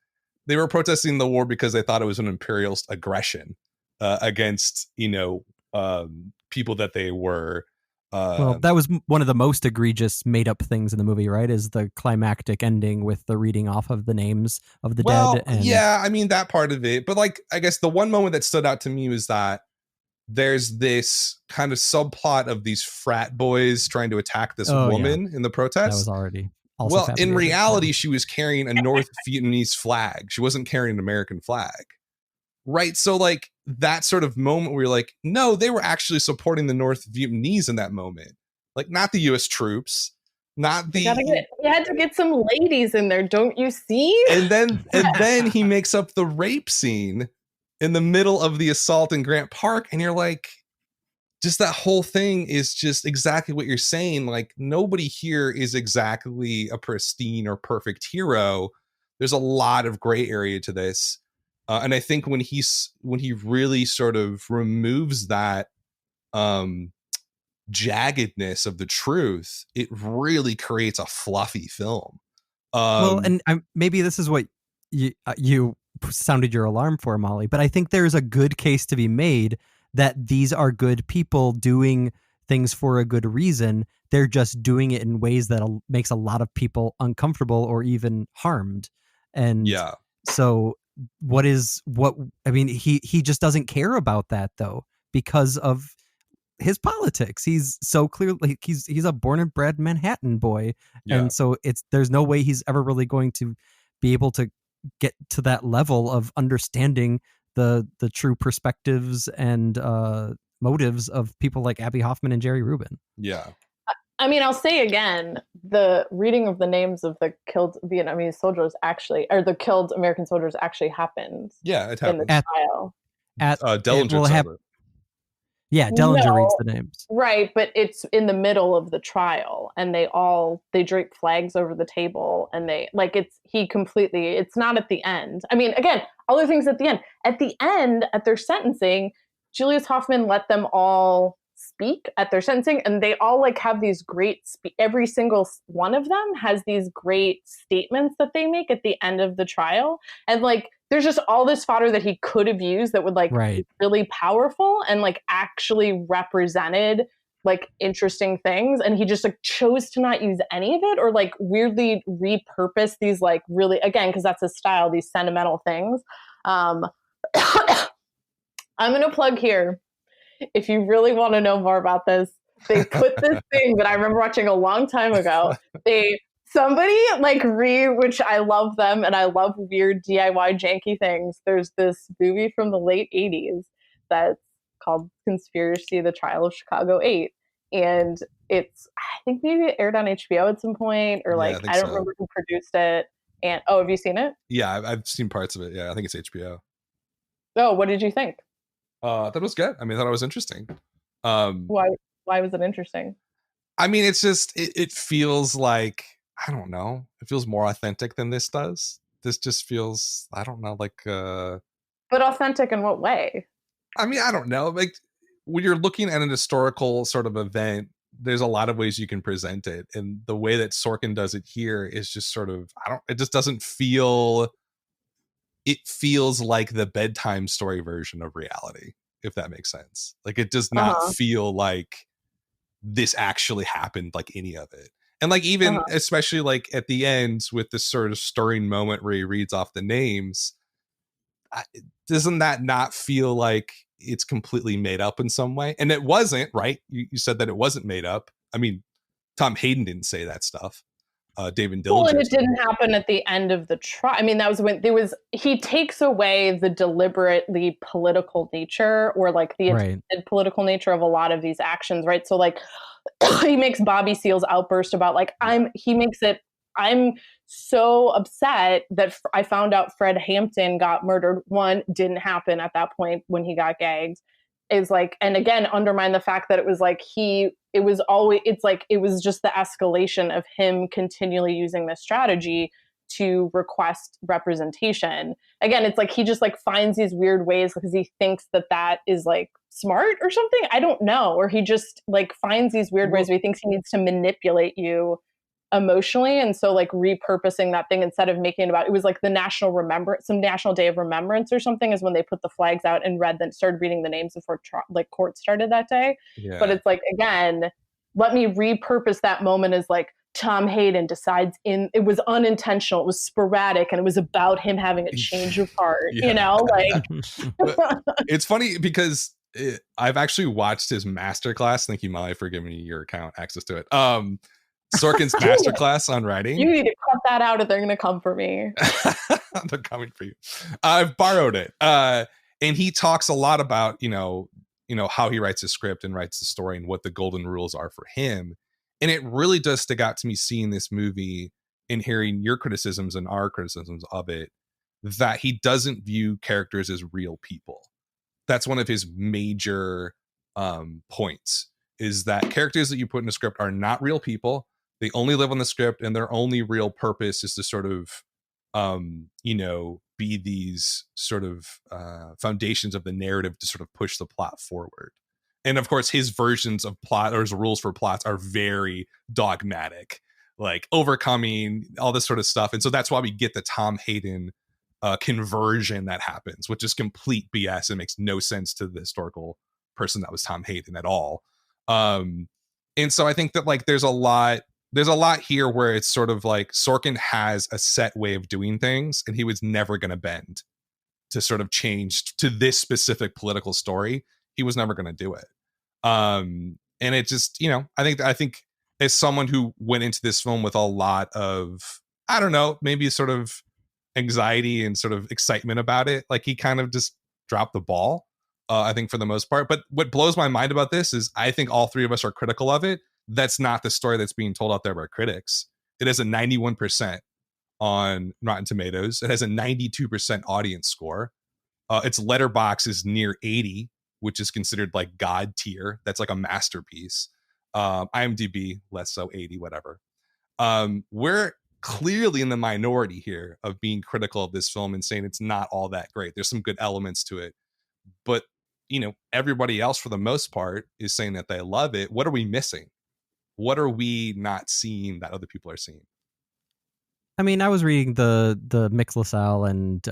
They were protesting the war because they thought it was an imperialist aggression against, people that they were. Well, that was one of the most egregious made up things in the movie, right? Is the climactic ending with the reading off of the names of the dead. And yeah, I mean, that part of it. But like, I guess the one moment that stood out to me was that there's this kind of subplot of these frat boys trying to attack this woman in the protest. That was already also well, in fabricated. reality, she was carrying a North Vietnamese flag. She wasn't carrying an American flag. Right. So like that sort of moment where you're like, no, they were actually supporting the North Vietnamese in that moment. Like not the US troops, not the you had to get some ladies in there, don't you see? and then he makes up the rape scene in the middle of the assault in Grant Park, and you're like, just that whole thing is just exactly what you're saying. Like nobody here is exactly a pristine or perfect hero. There's a lot of gray area to this. And I think when he really sort of removes that jaggedness of the truth, it really creates a fluffy film. Well, and maybe this is what you sounded your alarm for, Molly, but I think there's a good case to be made that these are good people doing things for a good reason. They're just doing it in ways that makes a lot of people uncomfortable or even harmed. And yeah. So I mean, he just doesn't care about that though, because of his politics. He's so clearly he's a born and bred Manhattan boy. Yeah. And so there's no way he's ever really going to be able to get to that level of understanding the true perspectives and motives of people like Abby Hoffman and Jerry Rubin. Yeah. I mean, I'll say again, the reading of the names of the killed Vietnamese soldiers the killed American soldiers actually happened. Yeah, it happened. In the trial. Dellinger said it. Yeah, Dellinger reads the names. Right, but it's in the middle of the trial, and they drape flags over the table, and it's not at the end. I mean, again, other things at the end. At the end, at their sentencing, Julius Hoffman let them all speak at their sentencing, and they all like have these great every single one of them has these great statements that they make at the end of the trial, and like there's just all this fodder that he could have used that would like be really powerful and like actually represented like interesting things, and he just like chose to not use any of it, or like weirdly repurpose these like really, again, because that's his style, these sentimental things. I'm gonna plug here, if you really want to know more about this, they put this thing that I remember watching a long time ago. Somebody like which I love them, and I love weird DIY janky things. There's this movie from the late 80s that's called Conspiracy: The Trial of Chicago 8. And I think maybe it aired on HBO at some point, or like, I don't remember who produced it. And have you seen it? Yeah, I've seen parts of it. Yeah, I think it's HBO. Oh, what did you think? That was good. I mean, I thought it was interesting. Why was it interesting? I mean, it's just it feels like, I don't know, it feels more authentic than this does. This just feels, I don't know, like but authentic in what way? I mean, I don't know. Like when you're looking at an historical sort of event, there's a lot of ways you can present it, and the way that Sorkin does it here is just sort of, it just doesn't feel. It feels like the bedtime story version of reality, if that makes sense. Like it does not feel like this actually happened, like any of it. And like even especially like at the end with this sort of stirring moment where he reads off the names, doesn't that not feel like it's completely made up in some way? And it wasn't, right? You said that it wasn't made up. I mean, Tom Hayden didn't say that stuff. David Dillinger. Well, and it didn't happen at the end of the trial. I mean, that was when he takes away the deliberately political nature, or like the intended political nature of a lot of these actions, right? So like he makes Bobby Seale's outburst about like, I'm so upset that I found out Fred Hampton got murdered. One, didn't happen at that point when he got gagged. Is like, and again, undermine the fact that it was like it was just the escalation of him continually using this strategy to request representation. Again, it's like he just like finds these weird ways because he thinks that is like smart or something. I don't know. Or he just like finds these weird ways where he thinks he needs to manipulate you emotionally. And so like repurposing that thing, instead of making it about, it was like the some National Day of Remembrance or something, is when they put the flags out and started reading the names before court started that day. Yeah. But it's like, again, let me repurpose that moment as like Tom Hayden decides it was unintentional, it was sporadic, and it was about him having a change of heart, you know, like. It's funny because I've actually watched his masterclass. Thank you, Molly, for giving me your account access to it. Sorkin's masterclass on writing. You need to cut that out if they're going to come for me. They're coming for you. I've borrowed it. And he talks a lot about, how he writes his script and writes the story and what the golden rules are for him. And it really does stick out to me seeing this movie and hearing your criticisms and our criticisms of it, that he doesn't view characters as real people. That's one of his major points, is that characters that you put in a script are not real people. They only live on the script, and their only real purpose is to sort of, be these sort of foundations of the narrative to sort of push the plot forward. And of course, his versions of plot or his rules for plots are very dogmatic, like overcoming all this sort of stuff. And so that's why we get the Tom Hayden conversion that happens, which is complete BS and makes no sense to the historical person that was Tom Hayden at all. And so I think that like there's a lot here where it's sort of like Sorkin has a set way of doing things, and he was never going to bend to sort of change to this specific political story. He was never going to do it. And it just, I think as someone who went into this film with a lot of, I don't know, maybe sort of anxiety and sort of excitement about it, like he kind of just dropped the ball, I think, for the most part. But what blows my mind about this is I think all three of us are critical of it. That's not the story that's being told out there by critics. It has a 91% on Rotten Tomatoes. It has a 92% audience score. Its letterbox is near 80, which is considered like God tier. That's like a masterpiece. IMDb, less so, 80, whatever. We're clearly in the minority here of being critical of this film and saying it's not all that great. There's some good elements to it, but everybody else for the most part is saying that they love it. What are we missing? What are we not seeing that other people are seeing? I mean, I was reading the Mick LaSalle and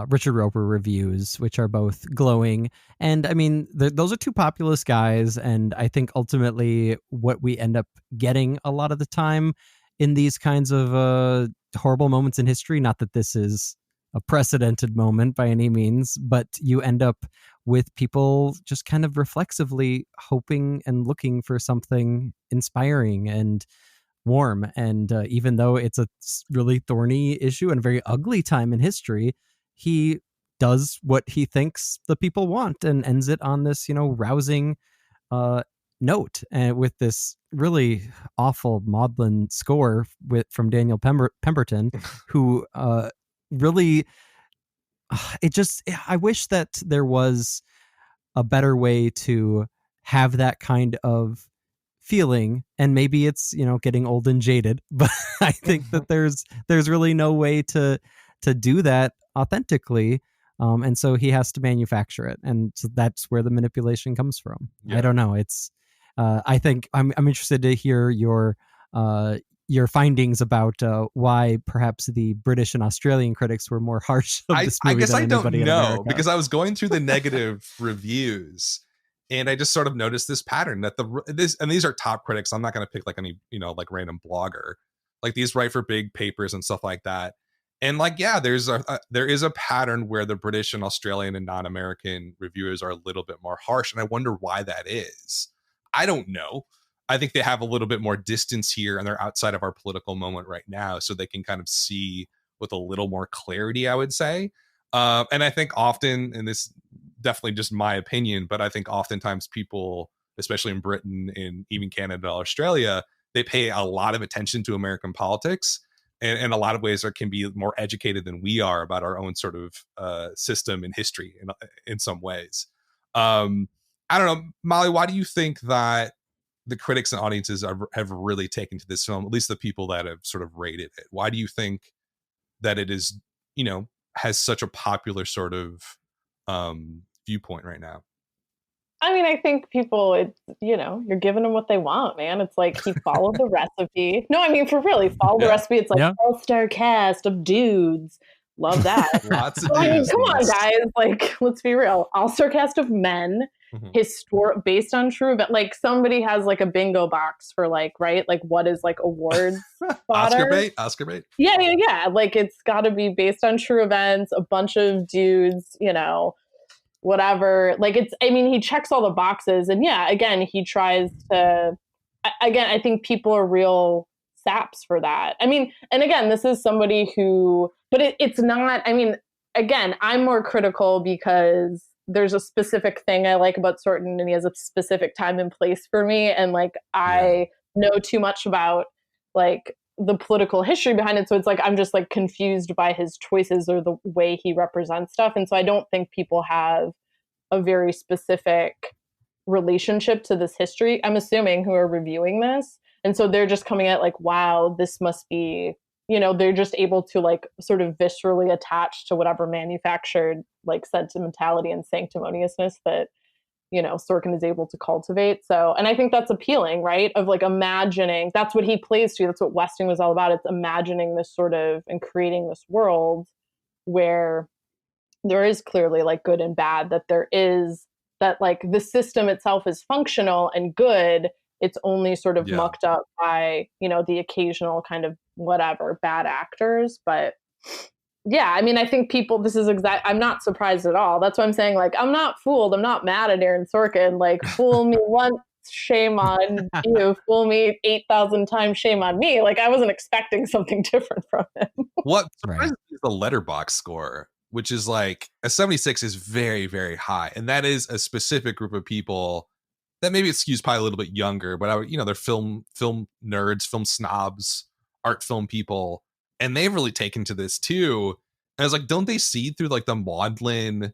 Richard Roper reviews, which are both glowing. And I mean, those are two populist guys. And I think ultimately what we end up getting a lot of the time in these kinds of horrible moments in history, not that this is a precedented moment by any means, but you end up with people just kind of reflexively hoping and looking for something inspiring and warm. And even though it's a really thorny issue and a very ugly time in history, he does what he thinks the people want and ends it on this, rousing note, and with this really awful maudlin score from Daniel Pemberton, who really, I wish that there was a better way to have that kind of feeling, and maybe it's getting old and jaded, but I think that there's really no way to do that authentically, and so he has to manufacture it, and so that's where the manipulation comes from. I don't know, it's I think I'm interested to hear your findings about why perhaps the British and Australian critics were more harsh of this movie. I guess than I don't anybody know, because I was going through the negative reviews, and I just sort of noticed this pattern that these are top critics. I'm not going to pick like any, like random blogger. Like these write for big papers and stuff like that. And like, yeah, there is a pattern where the British and Australian and non-American reviewers are a little bit more harsh. And I wonder why that is. I don't know. I think they have a little bit more distance here, and they're outside of our political moment right now, so they can kind of see with a little more clarity, I would say. And I think often, and this definitely just my opinion, but I think oftentimes people, especially in Britain and even Canada, Australia, they pay a lot of attention to American politics, and in a lot of ways they can be more educated than we are about our own sort of system and history in some ways. I don't know, Molly, why do you think that the critics and audiences have really taken to this film, at least the people that have sort of rated it? Why do you think that it is, has such a popular sort of viewpoint right now? I mean, I think people, you're giving them what they want, man. It's like he followed the recipe. No, I mean, for real, he followed the recipe. It's like all-star cast of dudes. Love that. Lots of dudes. I mean, come on, yes. guys. Like, let's be real. All-star cast of men. Based on true event, like somebody has like a bingo box for like, right, like what is like awards Oscar bait yeah, like it's got to be based on true events, a bunch of dudes, whatever, like it's, I mean, he checks all the boxes, and yeah, again, he tries to again, I think people are real saps for that. I mean, and again, this is somebody who, but it's not, I mean, again, I'm more critical because there's a specific thing I like about Sorkin, and he has a specific time and place for me. And like, I know too much about like the political history behind it. So it's like, I'm just like confused by his choices or the way he represents stuff. And so I don't think people have a very specific relationship to this history, I'm assuming, who are reviewing this. And so they're just coming at like, wow, this must be, you know, they're just able to like sort of viscerally attach to whatever manufactured like sentimentality and sanctimoniousness that, you know, Sorkin is able to cultivate. So, and I think that's appealing, right? Of like imagining, that's what he plays to. That's what West Wing was all about. It's imagining this sort of, and creating this world where there is clearly like good and bad, that there is, that like the system itself is functional and good. It's only sort of mucked up by, you know, the occasional kind of whatever bad actors. But yeah, I mean, I think people, this is I'm not surprised at all. That's why I'm saying, like, I'm not fooled. I'm not mad at Aaron Sorkin. Like, fool me once, shame on you. Fool me 8,000 times, shame on me. Like, I wasn't expecting something different from him. What surprises me is the Letterboxd score, which is like a 76 is very, very high. And that is a specific group of people that maybe it skews probably a little bit younger, but you know, they're film nerds, film snobs, art film people, and they've really taken to this too. And I was like, don't they see through like the maudlin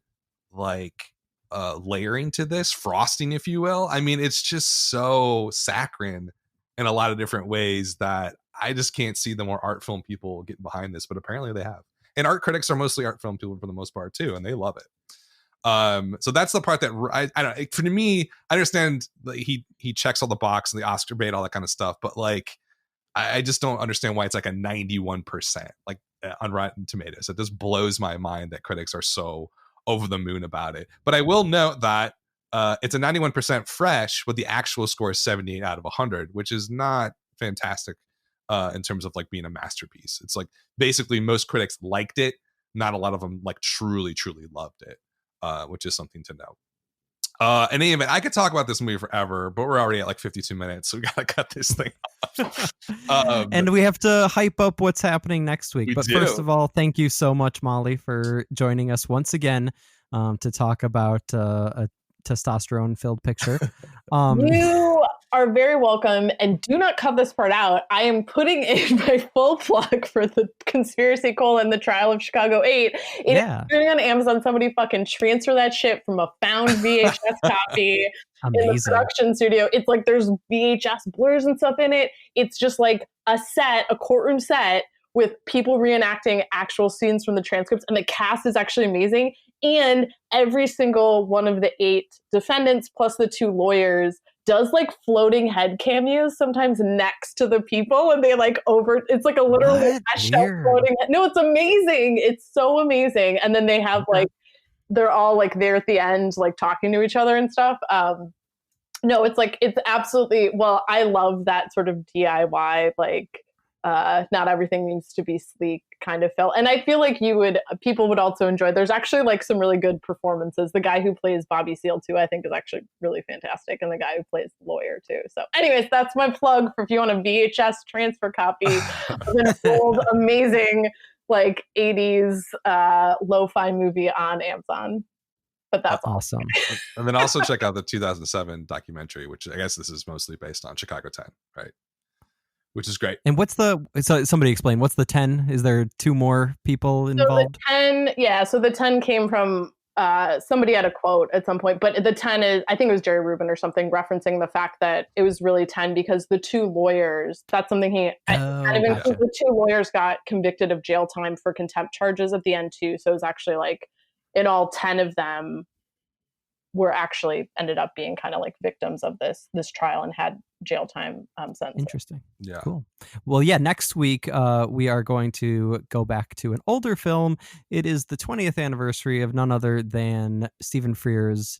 like layering to this, frosting, if you will? I mean, it's just so saccharine in a lot of different ways that I just can't see the more art film people getting behind this, but apparently they have. And art critics are mostly art film people for the most part too, and they love it. So that's the part that I don't, for me, I understand that he checks all the box and the Oscar bait, all that kind of stuff, but like I just don't understand why it's like a 91% like on Rotten Tomatoes. It just blows my mind that critics are so over the moon about it. But I will note that it's a 91% fresh, but the actual score is 78 out of 100, which is not fantastic in terms of like being a masterpiece. It's like basically most critics liked it, not a lot of them like truly loved it. Which is something to know. In any event, I could talk about this movie forever, but we're already at like 52 minutes, so we gotta cut this thing off. And we have to hype up what's happening next week. But first of all, thank you so much, Molly, for joining us once again to talk about a testosterone-filled picture. You are very welcome, and do not cut this part out. I am putting in my full plug for the Conspiracy: The Trial of Chicago 8. It is appearing on Amazon. Somebody fucking transfer that shit from a found VHS copy in the production studio. It's like there's VHS blurs and stuff in it. It's just like a courtroom set with people reenacting actual scenes from the transcripts, and the cast is actually amazing. And every single one of the 8 defendants plus the 2 lawyers does like floating head cameos sometimes next to the people, and they like it's like a literal floating head. No, it's amazing. It's so amazing. And then they have like, they're all like there at the end, like talking to each other and stuff. No, it's like, it's absolutely, well, I love that sort of DIY, like, not everything needs to be sleek kind of film. And I feel like people would also enjoy, there's actually like some really good performances. The guy who plays Bobby Seale too, I think is actually really fantastic. And the guy who plays the lawyer too. So anyways, that's my plug for if you want a VHS transfer copy of an old, amazing like 80s lo-fi movie on Amazon. But that's awesome. And then also check out the 2007 documentary, which I guess this is mostly based on Chicago 10, right? Which is great. And so somebody explain, what's the 10? Is there 2 more people involved? So the 10 came from somebody had a quote at some point, but the 10 is, I think it was Jerry Rubin or something, referencing the fact that it was really 10 because the 2 lawyers, that's something the 2 lawyers got convicted of jail time for contempt charges at the end too. So it was actually like, in all 10 of them were actually ended up being kind of like victims of this trial and had jail time sentences. Interesting. Yeah. Cool. Well, yeah, next week we are going to go back to an older film. It is the 20th anniversary of none other than Stephen Frears'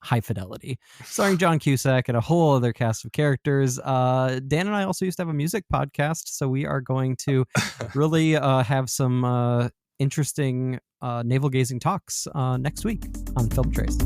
High Fidelity, starring John Cusack and a whole other cast of characters. Dan and I also used to have a music podcast, so we are going to really have some interesting navel-gazing talks next week on Film Trace.